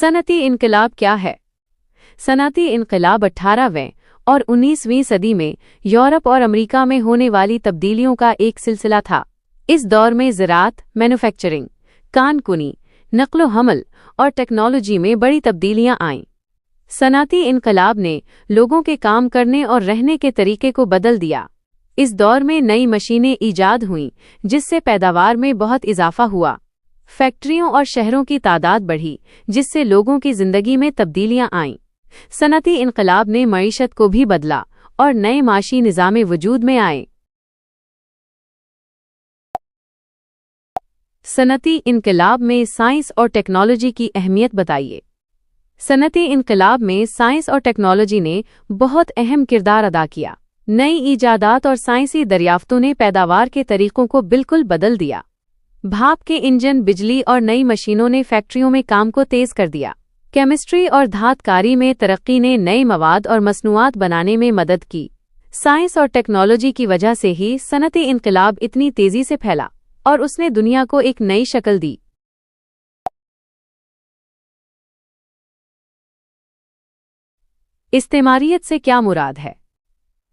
सनती इनकलाब क्या है? सनती इनकलाब 18वें और 19वीं सदी में यूरोप और अमेरिका में होने वाली तब्दीलियों का एक सिलसिला था। इस दौर में ज़राअत, मैन्युफैक्चरिंग, कानकुनी, नक्लो हमल और टेक्नोलॉजी में बड़ी तब्दीलियां आईं। सनती इनकलाब ने लोगों के काम करने और रहने के तरीके को बदल दिया। इस दौर में नई मशीनें ईजाद हुईं, जिससे पैदावार में बहुत इजाफा हुआ। फैक्ट्रियों और शहरों की तादाद बढ़ी, जिससे लोगों की जिंदगी में तब्दीलियां आईं। सनती इनकलाब ने मईशत को भी बदला और नए माशी निज़ामे वजूद में आए। सनती इनकलाब में साइंस और टेक्नोलॉजी की अहमियत बताइए। सनती इनकलाब में साइंस और टेक्नोलॉजी ने बहुत अहम किरदार अदा किया। नई ईजादात और साइंसी दरियाफ्तों ने पैदावार के तरीकों को बिल्कुल बदल दिया। भाप के इंजन, बिजली और नई मशीनों ने फैक्ट्रियों में काम को तेज कर दिया। केमिस्ट्री और धातकारी में तरक्की ने नए मवाद और मसनूआत बनाने में मदद की। साइंस और टेक्नोलॉजी की वजह से ही सनती इनकलाब इतनी तेजी से फैला और उसने दुनिया को एक नई शक्ल दी। इस्तेमारियत से क्या मुराद है?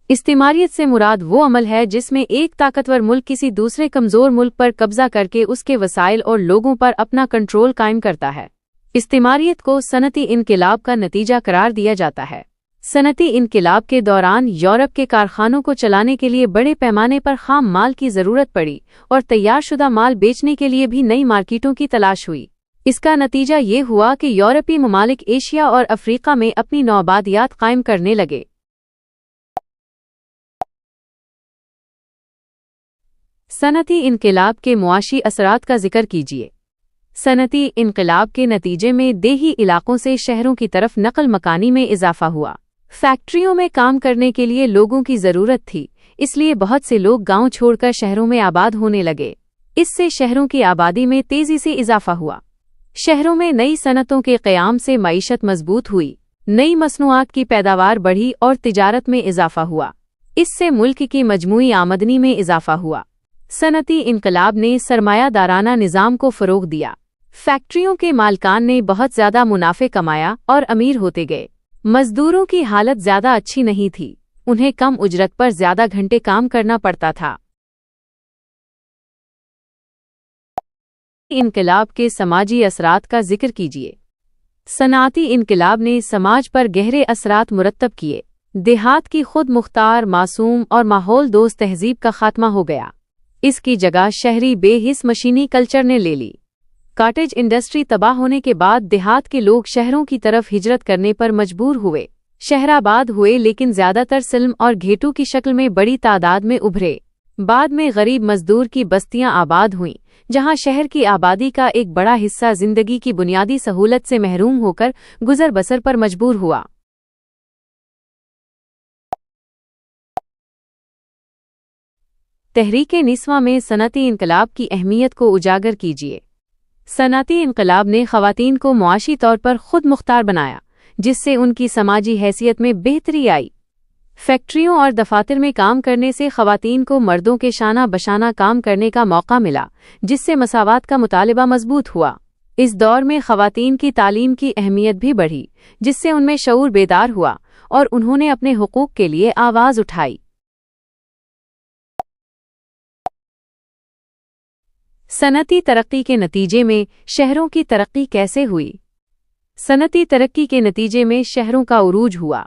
इस्तेमारियत से मुराद वो अमल है जिसमें एक ताकतवर मुल्क किसी दूसरे कमजोर मुल्क पर कब्जा करके उसके वसाइल और लोगों पर अपना कंट्रोल कायम करता है। इस्तेमारियत को सनती इनकलाब का नतीजा करार दिया जाता है। सनती इनकलाब के दौरान यूरोप के कारखानों को चलाने के लिए बड़े पैमाने पर खाम माल की जरूरत पड़ी और तैयारशुदा माल बेचने के लिए भी नई मार्केटों की तलाश हुई। इसका नतीजा ये हुआ कि यूरोपीय ममालिक एशिया और अफ्रीका में अपनी नौआबादियात कायम करने लगे। सनती इनकलाब के मुआशी असरात का जिक्र कीजिए। सनती इनकलाब के नतीजे में देही इलाकों से शहरों की तरफ नकल मकानी में इजाफा हुआ। फैक्ट्रियों में काम करने के लिए लोगों की जरूरत थी, इसलिए बहुत से लोग गांव छोड़कर शहरों में आबाद होने लगे। इससे शहरों की आबादी में तेजी से इजाफा हुआ। शहरों में नई सनतों के क़याम से मईशत मजबूत हुई, नई मसनूआत की पैदावार बढ़ी और तिजारत में इजाफा हुआ। इससे मुल्क की मजमूई आमदनी में इजाफा हुआ। सनती इनकलाब ने सरमायादाराना निज़ाम को फ़रोग़ दिया। फैक्ट्रियों के मालिकान ने बहुत ज़्यादा मुनाफे कमाया और अमीर होते गए। मजदूरों की हालत ज़्यादा अच्छी नहीं थी, उन्हें कम उजरत पर ज़्यादा घंटे काम करना पड़ता था। इनकलाब के समाजी असरात का जिक्र कीजिए। सनती इनकलाब ने समाज पर गहरे असरात मुरत्तब किए। देहात की खुद मुख्तार, मासूम और माहौल दोस्त तहजीब का खात्मा हो गया। इसकी जगह शहरी बेहिस मशीनी कल्चर ने ले ली। कॉटेज इंडस्ट्री तबाह होने के बाद देहात के लोग शहरों की तरफ हिजरत करने पर मजबूर हुए। शहराबाद हुए, लेकिन ज्यादातर सिल्म और घेटू की शक्ल में बड़ी तादाद में उभरे। बाद में गरीब मजदूर की बस्तियां आबाद हुईं, जहां शहर की आबादी का एक बड़ा हिस्सा जिंदगी की बुनियादी सहूलत से महरूम होकर गुजर बसर पर मजबूर हुआ। तहरीके निस्वा में सनती इनकलाब की अहमियत को उजागर कीजिए। सनती इनकलाब ने ख़वातीन को मुआशी तौर पर खुद मुख्तार बनाया, जिससे उनकी समाजी हैसियत में बेहतरी आई। फैक्ट्रियों और दफातर में काम करने से ख़वातीन को मर्दों के शाना बशाना काम करने का मौका मिला, जिससे मसावात का मुतालिबा मजबूत हुआ। इस दौर में ख़वातीन की तालीम की अहमियत भी बढ़ी, जिससे उनमें शऊर बेदार हुआ और उन्होंने अपने हुकूक के लिए आवाज़ उठाई। सनती तरक्की के नतीजे में शहरों की तरक्की कैसे हुई? सनती तरक्की के नतीजे में शहरों का उरूज हुआ।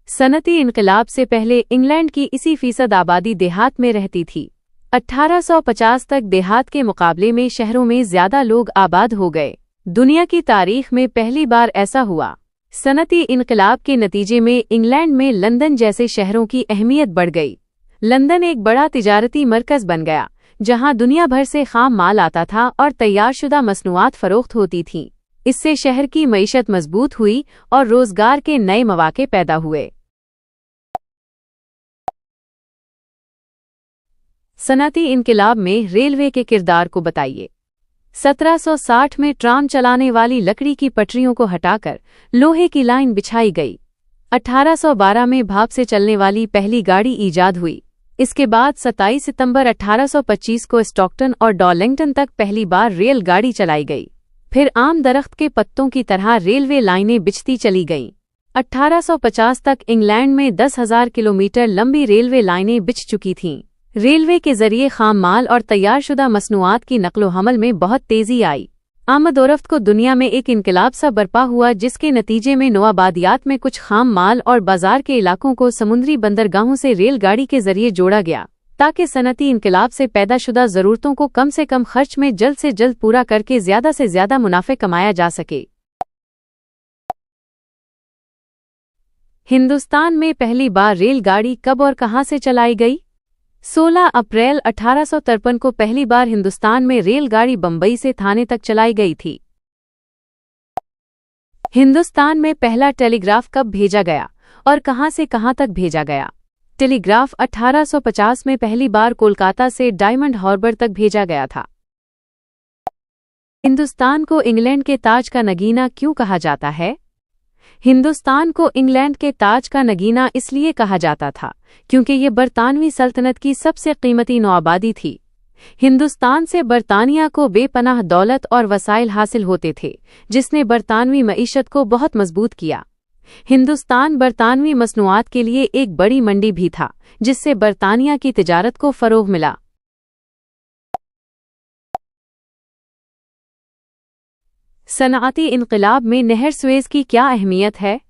सनती इनकलाब से पहले इंग्लैंड की 80% आबादी देहात में रहती थी। 1850 तक देहात के मुकाबले में शहरों में ज्यादा लोग आबाद हो गए। दुनिया की तारीख में पहली बार ऐसा हुआ। सनती इनकलाब के नतीजे में इंग्लैंड में लंदन जैसे शहरों की अहमियत बढ़ गई। लंदन एक बड़ा तिजारती मरकज बन गया, जहां दुनिया भर से खाम माल आता था और तैयारशुदा मसनूआत फरोख्त होती थीं। इससे शहर की मईशत मजबूत हुई और रोजगार के नए मौके पैदा हुए। सनती इनकलाब में रेलवे के किरदार को बताइए। 1760 में ट्राम चलाने वाली लकड़ी की पटरियों को हटाकर लोहे की लाइन बिछाई गई। 1812 में भाप से चलने वाली पहली गाड़ी ईजाद हुई। इसके बाद 27 सितंबर 1825 को स्टॉकटन और डॉर्लिंगटन तक पहली बार रेल गाड़ी चलाई गई। फिर आम दरख्त के पत्तों की तरह रेलवे लाइनें बिछती चली गईं। 1850 तक इंग्लैंड में 10,000 किलोमीटर लंबी रेलवे लाइनें बिछ चुकी थीं। रेलवे के जरिए खाम माल और तैयारशुदा मसनूआत की नकलो हमल में बहुत तेजी आई। आमदोरफ्त को दुनिया में एक इनकलाब सा बरपा हुआ, जिसके नतीजे में नौआबादियात में कुछ खाम माल और बाजार के इलाकों को समुद्री बंदरगाहों से रेलगाड़ी के जरिए जोड़ा गया, ताकि सनती इनकलाब से पैदाशुदा ज़रूरतों को कम से कम खर्च में जल्द से जल्द पूरा करके ज़्यादा से ज़्यादा मुनाफे कमाया जा सके। हिंदुस्तान में पहली बार रेलगाड़ी कब और कहां से चलाई गई? 16 अप्रैल 1853 को पहली बार हिंदुस्तान में रेलगाड़ी बंबई से थाने तक चलाई गई थी। हिंदुस्तान में पहला टेलीग्राफ कब भेजा गया और कहां से कहां तक भेजा गया? टेलीग्राफ 1850 में पहली बार कोलकाता से डायमंड हार्बर तक भेजा गया था। हिंदुस्तान को इंग्लैंड के ताज का नगीना क्यों कहा जाता है? हिंदुस्तान को इंग्लैंड के ताज का नगीना इसलिए कहा जाता था क्योंकि ये बरतानवी सल्तनत की सबसे कीमती नौआबादी थी। हिंदुस्तान से बरतानिया को बेपनाह दौलत और वसाइल हासिल होते थे, जिसने बरतानवी मईशत को बहुत मजबूत किया। हिंदुस्तान बरतानवी मसनूआत के लिए एक बड़ी मंडी भी था, जिससे बरतानिया की तिजारत को फरोग मिला। सनआती इनकलाब में नहर सुएज की क्या अहमियत है?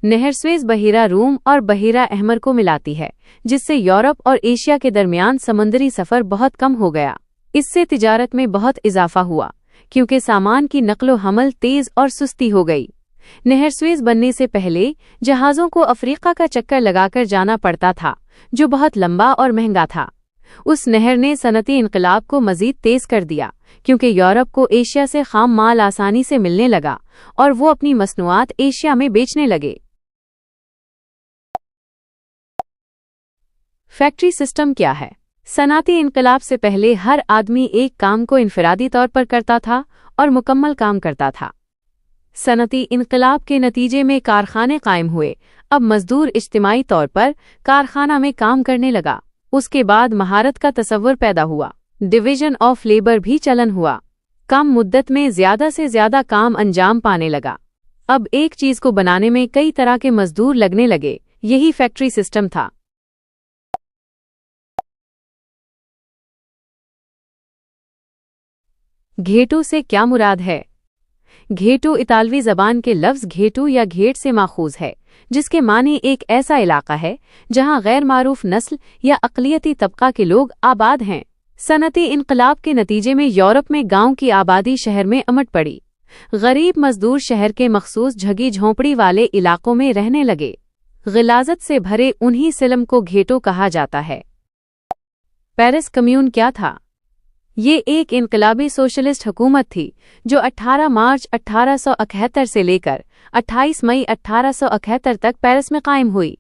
नहर सुएज बहीरा रूम और बहीरा अहमर को मिलाती है, जिससे यूरोप और एशिया के दरमियान समुद्री सफ़र बहुत कम हो गया। इससे तिजारत में बहुत इजाफा हुआ, क्योंकि सामान की नकलो हमल तेज और सुस्ती हो गई। नहर सुएज बनने से पहले जहाज़ों को अफ्रीका का चक्कर लगाकर जाना पड़ता था, जो बहुत लंबा और महंगा था। उस नहर ने सनती इनकलाब को मजीद तेज कर दिया, क्योंकि यूरोप को एशिया से खाम माल आसानी से मिलने लगा और वो अपनी मसनूआत एशिया में बेचने लगे। फैक्ट्री सिस्टम क्या है? सनाती इनकलाब से पहले हर आदमी एक काम को इनफरादी तौर पर करता था और मुकम्मल काम करता था। सनती इनकलाब के नतीजे में कारखाने कायम हुए। अब मजदूर इज्तिमाई तौर पर कारखाना में काम करने लगा। उसके बाद महारत का तसव्वुर पैदा हुआ। डिवीजन ऑफ लेबर भी चलन हुआ। कम मुद्दत में ज्यादा से ज्यादा काम अंजाम पाने लगा। अब एक चीज को बनाने में कई तरह के मजदूर लगने लगे। यही फैक्ट्री सिस्टम था। घेटू से क्या मुराद है? घेटू इतालवी जबान के लफ्ज घेटू या घेट से माखूज है, जिसके मानी एक ऐसा इलाका है जहां गैर मारूफ नस्ल या अक़लियती तबका के लोग आबाद हैं। सनती इनकलाब के नतीजे में यूरोप में गांव की आबादी शहर में अमट पड़ी। गरीब मजदूर शहर के मखसूस झगी झोंपड़ी वाले इलाकों में रहने लगे। गिलाजत से भरे उन्हीं सिलम को घेटो कहा जाता है। पेरिस कम्यून क्या था? ये एक इनकलाबी सोशलिस्ट हुकूमत थी जो 18 मार्च 1871 से लेकर 28 मई 1871 तक पेरिस में कायम हुई।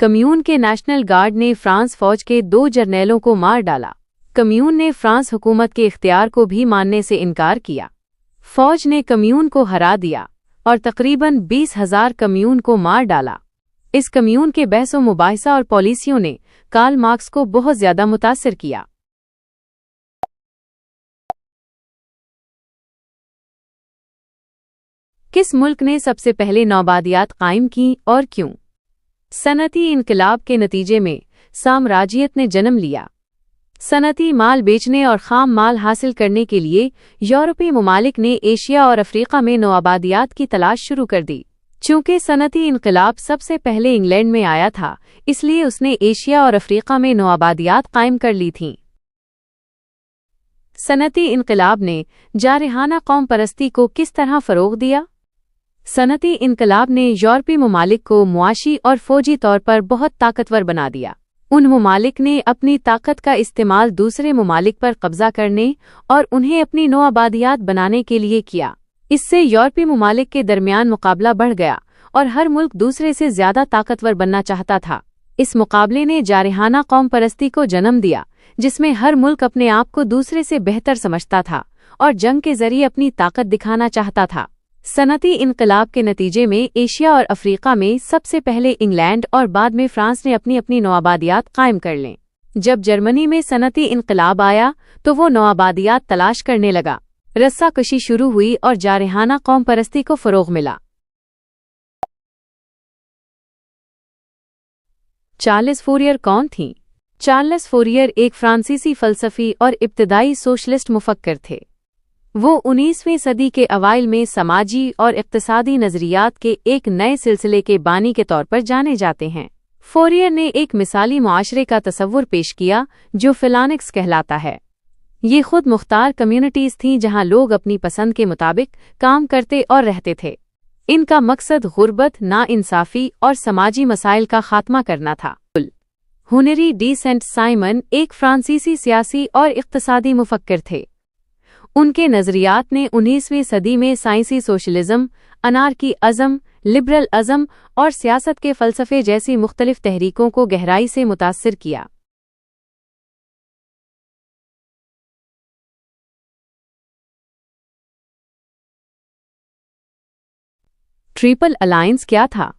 कम्यून के नेशनल गार्ड ने फ्रांस फौज के 2 जर्नैलों को मार डाला। कम्यून ने फ्रांस हुकूमत के इख्तियार को भी मानने से इनकार किया। फौज ने कम्यून को हरा दिया और तकरीबन 20,000 कम्यून को मार डाला। इस कम्यून के बहसो मुबाहिसा और पॉलिसियों ने कार्ल मार्क्स को बहुत ज्यादा मुतासिर किया। किस मुल्क ने सबसे पहले नौबादियात कायम की और क्यों? सनती इनकलाब के नतीजे में साम्राज्यत ने जन्म लिया। सनती माल बेचने और खाम माल हासिल करने के लिए यूरोपीय ममालिक ने एशिया और अफ्रीका में नौआबादियात की तलाश शुरू कर दी। चूंकि सनती इनकलाब सबसे पहले इंग्लैंड में आया था, इसलिए उसने एशिया और अफ्रीका में नौआबादियात कायम कर ली थीं। सनती इनकलाब ने जारहाना कौम परस्ती को किस तरह फ़रोग़ दिया? सनती इनकलाब ने यूरोपीय ममालिक को मुआशी और फौजी तौर पर बहुत ताकतवर बना दिया। उन ममालिक ने अपनी ताकत का इस्तेमाल दूसरे ममालिक पर कब्जा करने और उन्हें अपनी नौआबादियात बनाने के लिए किया। इससे यूरोपीय ममालिक के दरमियान मुकाबला बढ़ गया और हर मुल्क दूसरे से ज्यादा ताकतवर बनना चाहता था। इस मुकाबले ने जारहाना कौम परस्ती को जन्म दिया, जिसमें हर मुल्क अपने आप को दूसरे से बेहतर समझता था और जंग के जरिए अपनी ताकत दिखाना चाहता था। सनती इनकलाब के नतीजे में एशिया और अफ्रीका में सबसे पहले इंग्लैंड और बाद में फ्रांस ने अपनी अपनी नौआबादियात कायम कर लें। जब जर्मनी में सनती इनकलाब आया तो वो नौआबादियात तलाश करने लगा। रस्सा कशी शुरू हुई और जारहाना कौम परस्ती को फ़रोग़ मिला। चार्ल्स फोरियर कौन थीं? चार्ल्स फोरियर एक फ्रांसीसी फ़लसफ़ी और इब्तदाई सोशलिस्ट मुफ़क्किर थे। वो 19वीं सदी के अवाइल में समाजी और इक़्तिसादी नज़रियात के एक नए सिलसिले के बानी के तौर पर जाने जाते हैं। फोरियर ने एक मिसाली मुआशरे का तसव्वुर पेश किया जो फ़िलानिक्स कहलाता है। ये खुद मुख्तार कम्युनिटीज़ थीं जहां लोग अपनी पसंद के मुताबिक काम करते और रहते थे। इनका मकसद गुर्बत, नाइंसाफ़ी और समाजी मसाइल का खात्मा करना था। हुनरी डी सेंट साइमन एक फ्रांसीसी सियासी और इक़्तिसादी मुफ़क्किर थे। उनके नज़रियात ने 19वीं सदी में साइंसी सोशलिज़म, अनार्की अज़म, लिबरल अज़म और सियासत के फ़लसफ़े जैसी मुख्तलिफ तहरीकों को गहराई से मुतासिर किया। ट्रिपल अलायंस क्या था?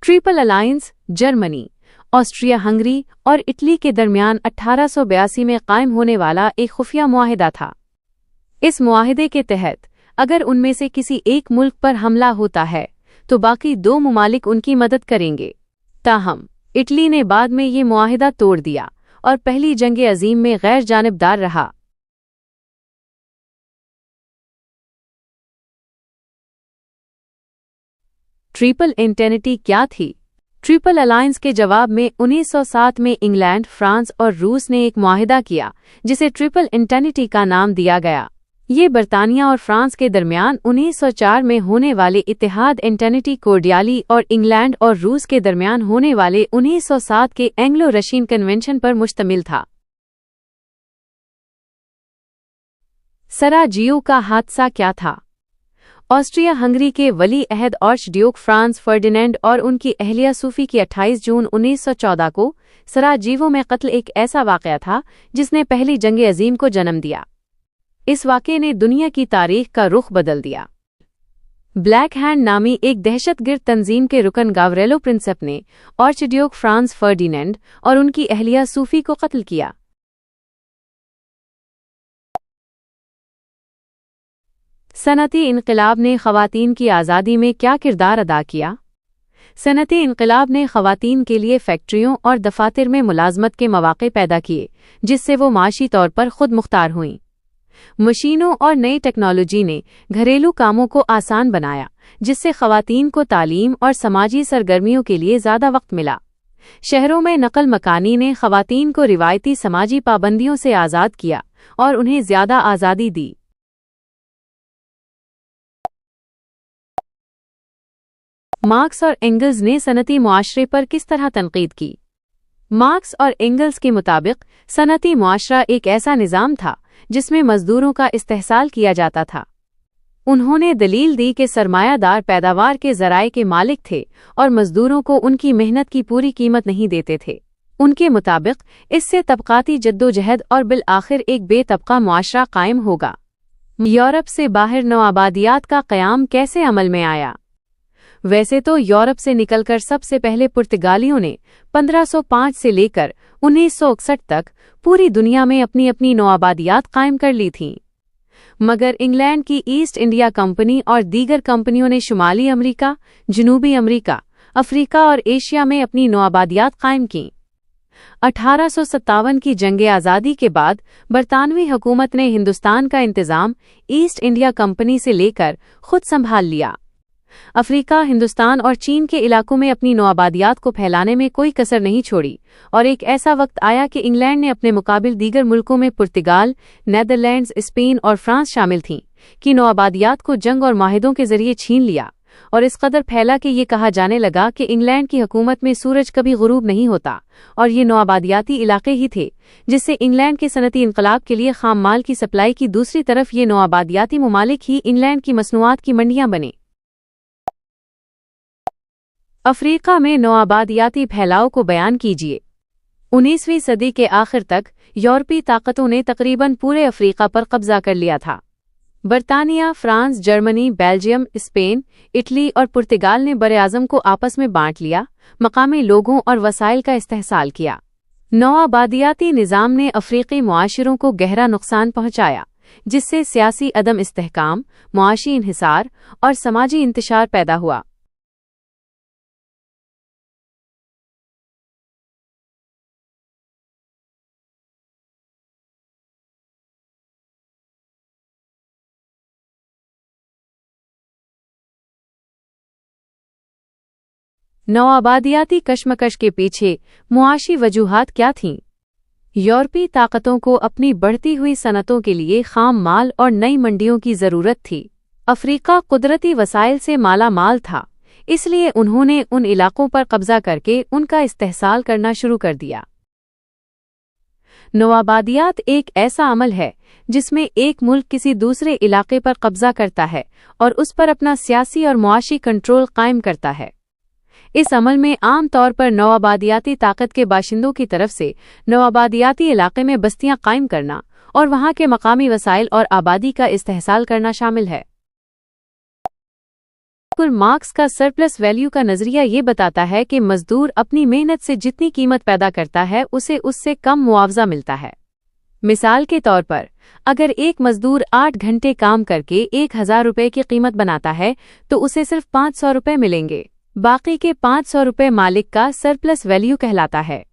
Triple alliance Germany, Austria Hungary और इटली के दरमियान 1882 में कायम होने वाला एक खुफिया मुआहिदा था। इस मुआहिदे के तहत अगर उनमें से किसी एक मुल्क पर हमला होता है तो बाकी दो मुमालिक उनकी मदद करेंगे। ताहम इटली ने बाद में ये मुआहिदा तोड़ दिया और पहली जंग अज़ीम में गैर जानिबदार रहा। ट्रिपल एंटेनिटी क्या थी? ट्रिपल अलायंस के जवाब में 1907 में इंग्लैंड, फ्रांस और रूस ने एक मुआहिदा किया जिसे ट्रिपल एंटेनिटी का नाम दिया गया। ये बरतानिया और फ्रांस के दरमियान 1904 में होने वाले इत्तेहाद एंटेनिटी कोर्डियाली और इंग्लैंड और रूस के दरमियान होने वाले 1907 के एंग्लो रशियन कन्वेंशन पर मुश्तमिल था। सराजियो का हादसा क्या था? ऑस्ट्रिया हंगरी के वली अहद आर्चड्यूक फ्रांस फर्डिनेंड और उनकी अहलिया सूफी की 28 जून 1914 को सराजीवो में कत्ल एक ऐसा वाक़या था जिसने पहली जंग अज़ीम को जन्म दिया। इस वाक़े ने दुनिया की तारीख़ का रुख बदल दिया। ब्लैक हैंड नामी एक दहशतगर्द तंजीम के रुकन गावरेलो प्रिंसेप ने आर्चड्यूक फ्रांस फर्डिनेंड और उनकी अहलिया सूफी को कत्ल किया। सनती इनक़िलाब ने ख़वातीन की आज़ादी में क्या किरदार अदा किया? सनती इनक़िलाब ने ख़वातीन के लिए फ़ैक्ट्रियों और दफ़ातर में मुलाज़मत के मौक़े पैदा किए जिससे वो माशी तौर पर खुद मुख्तार हुईं। मशीनों और नई टेक्नोलॉजी ने घरेलू कामों को आसान बनाया जिससे ख़वातीन को तालीम और समाजी सरगर्मियों के लिए ज़्यादा वक्त मिला। शहरों में नकल मकानी ने ख़वातीन को रिवायती समाजी पाबंदियों से आज़ाद किया और उन्हें ज़्यादा आज़ादी दी। मार्क्स और एंगल्स ने सनती मुआशरे पर किस तरह तनकीद की? मार्क्स और एंगल्स के मुताबिक सनती मुआशरा एक ऐसा निज़ाम था जिसमें मजदूरों का इस्तेहसाल किया जाता था। उन्होंने दलील दी कि सरमायादार पैदावार के ज़राए के मालिक थे और मजदूरों को उनकी मेहनत की पूरी कीमत नहीं देते थे। उनके मुताबिक इससे तबक़ाती जद्दोजहद और बिल आखिर एक बेतबका मुआशरा कायम होगा। यूरोप से बाहर नौआबादियात का क़याम कैसे अमल में आया? वैसे तो यूरोप से निकलकर सबसे पहले पुर्तगालियों ने 1505 से लेकर 1961 तक पूरी दुनिया में अपनी अपनी नौआबादियात कायम कर ली थीं। मगर इंग्लैंड की ईस्ट इंडिया कंपनी और दीगर कंपनियों ने शुमाली अमेरिका, जनूबी अमेरिका, अफ्रीका और एशिया में अपनी नौआबादियात कायम कीं। 1857 की जंग आज़ादी के बाद बरतानवी हुकूमत ने हिंदुस्तान का इंतज़ाम ईस्ट इंडिया कंपनी से लेकर खुद संभाल लिया। अफ्रीका, हिंदुस्तान और चीन के इलाकों में अपनी नौआबादियात को फैलाने में कोई कसर नहीं छोड़ी और एक ऐसा वक्त आया कि इंग्लैंड ने अपने मुकाबिल दीगर मुल्कों में पुर्तगाल, नेदरलैंड्स, स्पेन और फ्रांस शामिल थीं कि नौआबादियात को जंग और माहिदों के जरिए छीन लिया और इस कदर फैला कि ये कहा जाने लगा कि इंग्लैंड की हुकूमत में सूरज कभी गुरूब नहीं होता और ये नौआबादियाती इलाके ही थे जिससे इंग्लैंड के सनती इनकलाब के लिए खाम माल की सप्लाई की दूसरी तरफ ये नौआबादियाती ममालिक ही इंग्लैंड की मसनूआत की मंडियां बने। अफ्रीका में नौआबादियाती फैलाव को बयान कीजिए। 19वीं सदी के आखिर तक यूरोपीय ताकतों ने तकरीबन पूरे अफ्रीका पर कब्जा कर लिया था। बरतानिया, France, Germany, Belgium, Spain, Italy और पुर्तगाल ने बरे-आज़म को आपस में बांट लिया, मकामी लोगों और वसाइल का इस्तेहसाल किया। नौआबादियाती निज़ाम ने अफ्रीकी मुआशिरों को गहरा नुकसान पहुंचाया, जिससे सियासी अदम इस्तेहकाम, मुआशी इन्हिसार और समाजी इंतशार पैदा हुआ। नौआबादियाती कशमकश के पीछे मुआशी वजूहात क्या थीं? यूरोपीय ताकतों को अपनी बढ़ती हुई सनतों के लिए खाम माल और नई मंडियों की ज़रूरत थी। अफ्रीका कुदरती वसाइल से माला माल था, इसलिए उन्होंने उन इलाकों पर कब्जा करके उनका इस्तेहसाल करना शुरू कर दिया। नौआबादियात एक ऐसा अमल है जिसमें एक मुल्क किसी दूसरे इलाके पर कब्जा करता है और उस पर अपना सियासी और मुआशी कंट्रोल कायम करता है। इस अमल में आम तौर पर नौआबादियाती ताकत के बाशिंदों की तरफ से नौआबादियाती इलाके में बस्तियां कायम करना और वहां के मकामी वसाइल और आबादी का इस्तेहसाल करना शामिल है। मार्क्स का सरप्लस वैल्यू का नजरिया ये बताता है कि मजदूर अपनी मेहनत से जितनी कीमत पैदा करता है उसे उससे कम मुआवजा मिलता है। मिसाल के तौर पर, अगर एक मजदूर 8 घंटे काम करके 1000 रुपये की कीमत बनाता है तो उसे सिर्फ 500 रुपये मिलेंगे। बाकी के 500 रुपये मालिक का सरप्लस वैल्यू कहलाता है।